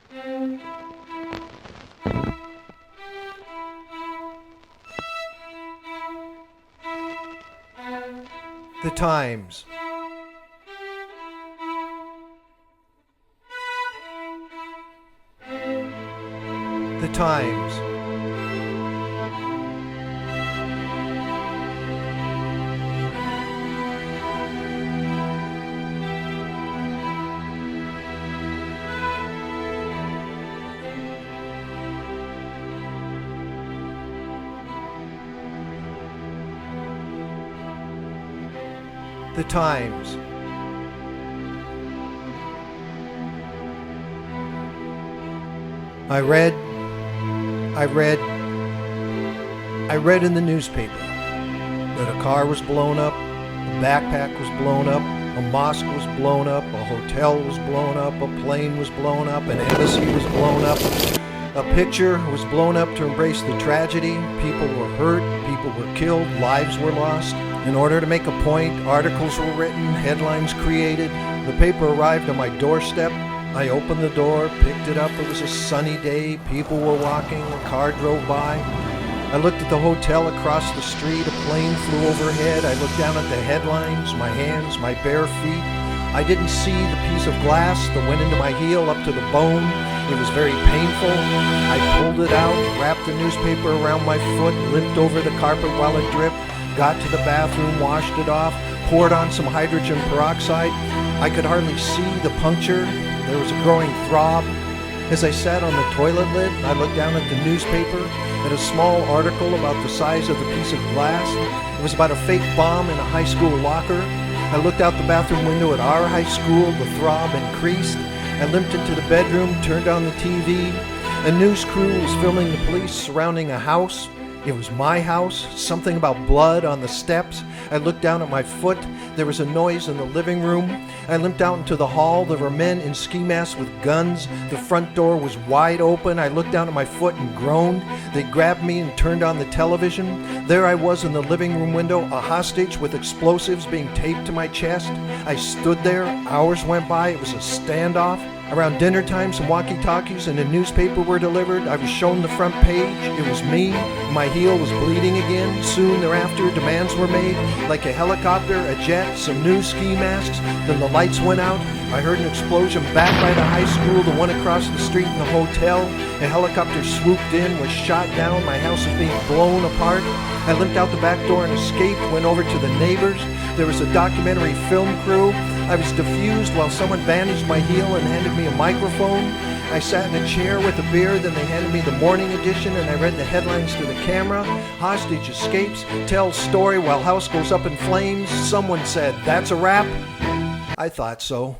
The Times. The Times. The Times. I read in the newspaper that a car was blown up, a backpack was blown up, a mosque was blown up, a hotel was blown up, a plane was blown up, an embassy was blown up, a picture was blown up to embrace the tragedy. People were hurt, people were killed, lives were lost. In order to make a point, articles were written, headlines created. The paper arrived on my doorstep. I opened the door, picked it up. It was a sunny day. People were walking. A car drove by. I looked at the hotel across the street. A plane flew overhead. I looked down at the headlines, my hands, my bare feet. I didn't see the piece of glass that went into my heel up to the bone. It was very painful. I pulled it out, wrapped the newspaper around my foot, limped over the carpet while it dripped, got to the bathroom, washed it off, poured on some hydrogen peroxide. I could hardly see the puncture. There was a growing throb. As I sat on the toilet lid, I looked down at the newspaper at a small article about the size of the piece of glass. It was about a fake bomb in a high school locker. I looked out the bathroom window at our high school. The throb increased. I limped into the bedroom, turned on the TV. A news crew was filming the police surrounding a house. It was my house. Something about blood on the steps. I looked down at my foot. There was a noise in the living room. I limped out into the hall. There were men in ski masks with guns. The front door was wide open. I looked down at my foot and groaned. They grabbed me and turned on the television. There I was in the living room window, a hostage with explosives being taped to my chest. I stood there. Hours went by. It was a standoff. Around dinner time, some walkie-talkies and a newspaper were delivered. I was shown the front page. It was me. My heel was bleeding again. Soon thereafter, demands were made, like a helicopter, a jet, some new ski masks. Then the lights went out. I heard an explosion back by the high school, the one across the street in the hotel. A helicopter swooped in, was shot down. My house was being blown apart. I limped out the back door and escaped, went over to the neighbors. There was a documentary film crew. I was diffused while someone bandaged my heel and handed me a microphone. I sat in a chair with a beer, then they handed me the morning edition and I read the headlines to the camera. Hostage escapes, tells story while house goes up in flames. Someone said, "That's a wrap." I thought so.